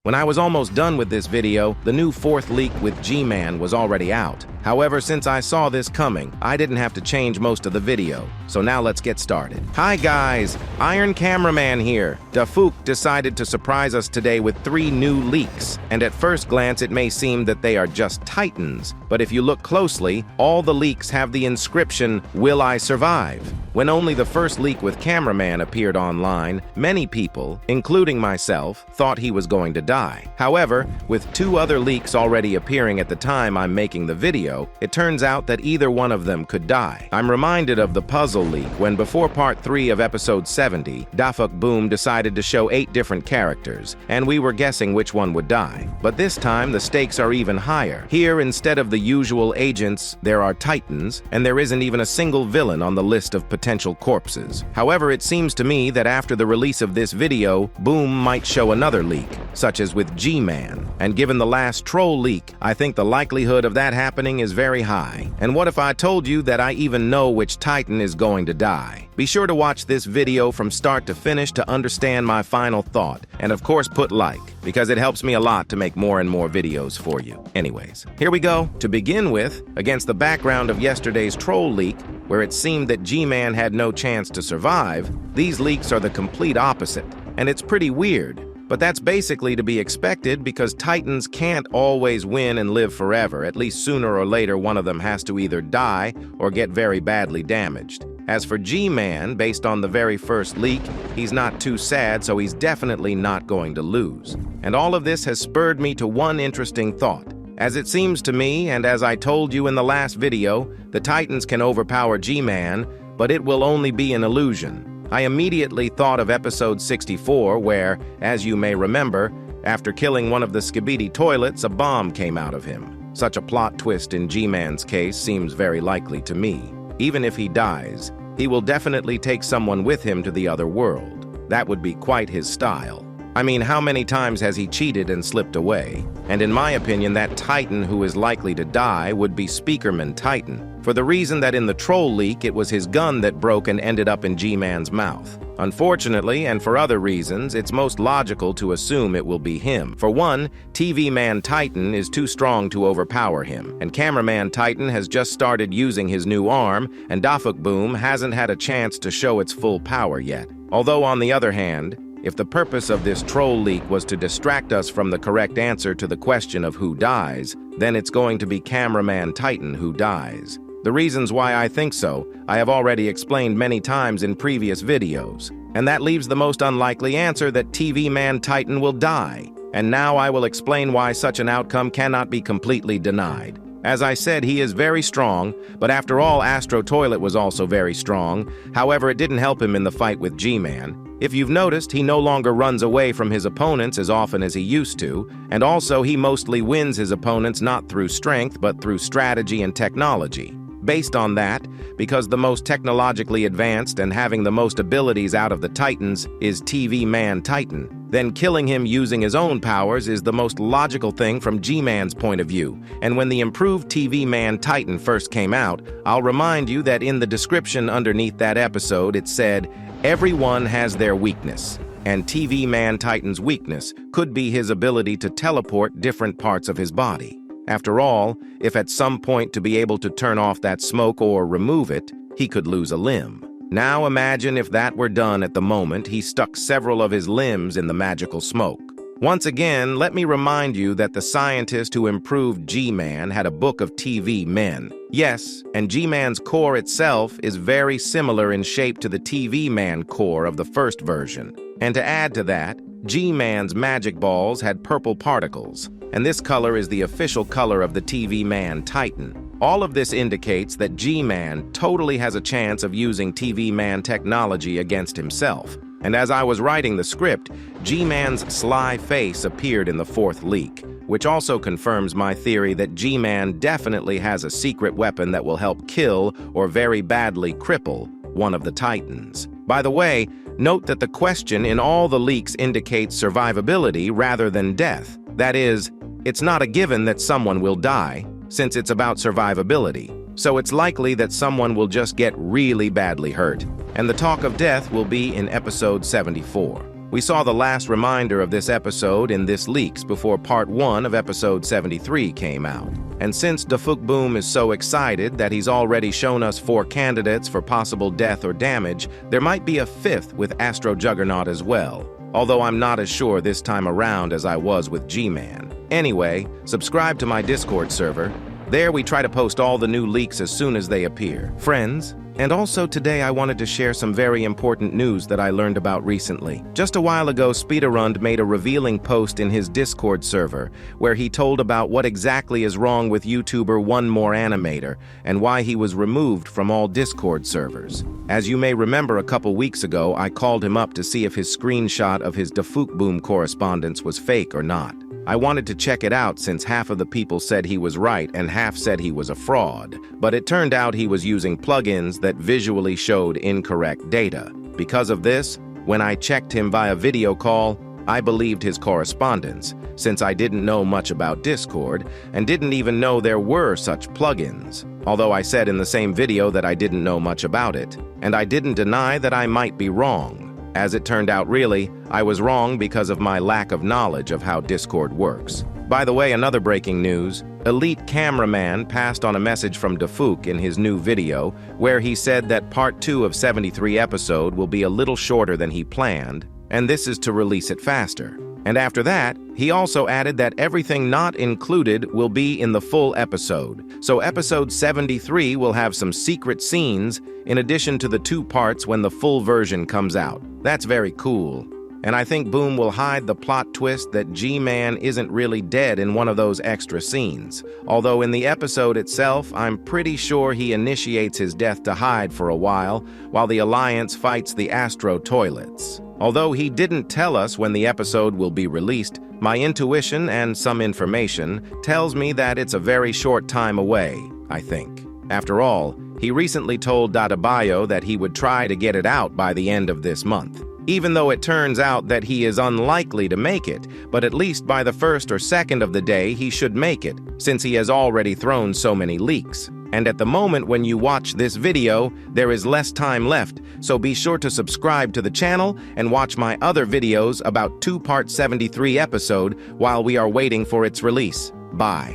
When I was almost done with this video, the new fourth leak with G-Man was already out. However, since I saw this coming, I didn't have to change most of the video. So now let's get started. Hi guys, Iron Cameraman here. Dafook decided to surprise us today with 3 new leaks. And at first glance, it may seem that they are just titans. But if you look closely, all the leaks have the inscription, "Will I survive?" When only the first leak with Cameraman appeared online, many people, including myself, thought he was going to die. However, with 2 other leaks already appearing at the time I'm making the video, it turns out that either one of them could die. I'm reminded of the puzzle leak when before part 3 of episode 70, Dafook Boom decided to show 8 different characters, and we were guessing which one would die. But this time, the stakes are even higher. Here, instead of the usual agents, there are titans, and there isn't even a single villain on the list of potential corpses. However, it seems to me that after the release of this video, Boom might show another leak, such as with G-Man. And given the last troll leak, I think the likelihood of that happening is very high. And what if I told you that I even know which Titan is going to die? Be sure to watch this video from start to finish to understand my final thought. And of course, put like, because it helps me a lot to make more and more videos for you. Anyways, here we go. To begin with, against the background of yesterday's troll leak, where it seemed that G-Man had no chance to survive, these leaks are the complete opposite. And it's pretty weird. But that's basically to be expected because Titans can't always win and live forever. At least sooner or later, one of them has to either die or get very badly damaged. As for G-Man, based on the very first leak, he's not too sad, so he's definitely not going to lose. And all of this has spurred me to one interesting thought. As it seems to me, and as I told you in the last video, the Titans can overpower G-Man, but it will only be an illusion. I immediately thought of episode 64 where, as you may remember, after killing one of the Skibidi Toilets, a bomb came out of him. Such a plot twist in G-Man's case seems very likely to me. Even if he dies, he will definitely take someone with him to the other world. That would be quite his style. I mean, how many times has he cheated and slipped away? And in my opinion, that Titan who is likely to die would be Speakerman Titan, for the reason that in the troll leak, it was his gun that broke and ended up in G-Man's mouth. Unfortunately, and for other reasons, it's most logical to assume it will be him. For one, TV Man Titan is too strong to overpower him, and Cameraman Titan has just started using his new arm, and Dafook Boom hasn't had a chance to show its full power yet. Although on the other hand, if the purpose of this troll leak was to distract us from the correct answer to the question of who dies, then it's going to be Cameraman Titan who dies. The reasons why I think so, I have already explained many times in previous videos. And that leaves the most unlikely answer that TV Man Titan will die. And now I will explain why such an outcome cannot be completely denied. As I said, he is very strong, but after all, Astro Toilet was also very strong. However, it didn't help him in the fight with G-Man. If you've noticed, he no longer runs away from his opponents as often as he used to, and also he mostly wins his opponents not through strength, but through strategy and technology. Based on that, because the most technologically advanced and having the most abilities out of the Titans is TV Man Titan, then killing him using his own powers is the most logical thing from G-Man's point of view. And when the improved TV Man Titan first came out, I'll remind you that in the description underneath that episode it said, "Everyone has their weakness." And TV Man Titan's weakness could be his ability to teleport different parts of his body. After all, if at some point to be able to turn off that smoke or remove it, he could lose a limb. Now imagine if that were done at the moment he stuck several of his limbs in the magical smoke. Once again, let me remind you that the scientist who improved G-Man had a book of TV men. Yes, and G-Man's core itself is very similar in shape to the TV Man core of the first version. And to add to that, G-Man's magic balls had purple particles, and this color is the official color of the TV Man Titan. All of this indicates that G-Man totally has a chance of using TV Man technology against himself. And as I was writing the script, G-Man's sly face appeared in the fourth leak, which also confirms my theory that G-Man definitely has a secret weapon that will help kill or very badly cripple one of the Titans. By the way, note that the question in all the leaks indicates survivability rather than death. That is, it's not a given that someone will die, since it's about survivability. So it's likely that someone will just get really badly hurt. And the talk of death will be in episode 74. We saw the last reminder of this episode in this leaks before part 1 of episode 73 came out. And since Boom is so excited that he's already shown us 4 candidates for possible death or damage, there might be a 5th with Astro Juggernaut as well. Although I'm not as sure this time around as I was with G-Man. Anyway, subscribe to my Discord server. There we try to post all the new leaks as soon as they appear. Friends, and also today I wanted to share some very important news that I learned about recently. Just a while ago, Speederund made a revealing post in his Discord server where he told about what exactly is wrong with YouTuber One More Animator and why he was removed from all Discord servers. As you may remember, a couple weeks ago, I called him up to see if his screenshot of his Boom correspondence was fake or not. I wanted to check it out since half of the people said he was right and half said he was a fraud, but it turned out he was using plugins that visually showed incorrect data. Because of this, when I checked him via video call, I believed his correspondence, since I didn't know much about Discord and didn't even know there were such plugins. Although I said in the same video that I didn't know much about it, and I didn't deny that I might be wrong. As it turned out, really, I was wrong because of my lack of knowledge of how Discord works. By the way, another breaking news, Elite Cameraman passed on a message from Defuk in his new video where he said that part 2 of 73 episode will be a little shorter than he planned, and this is to release it faster. And after that, he also added that everything not included will be in the full episode. So episode 73 will have some secret scenes in addition to the 2 parts when the full version comes out. That's very cool. And I think Boom will hide the plot twist that G-Man isn't really dead in one of those extra scenes. Although in the episode itself, I'm pretty sure he initiates his death to hide for a while the Alliance fights the Astro Toilets. Although he didn't tell us when the episode will be released, my intuition and some information tells me that it's a very short time away, I think. After all, he recently told Databayo that he would try to get it out by the end of this month. Even though it turns out that he is unlikely to make it, but at least by the 1st or 2nd of the day he should make it, since he has already thrown so many leaks. And at the moment when you watch this video, there is less time left, so be sure to subscribe to the channel and watch my other videos about 2-part 73 episode while we are waiting for its release. Bye.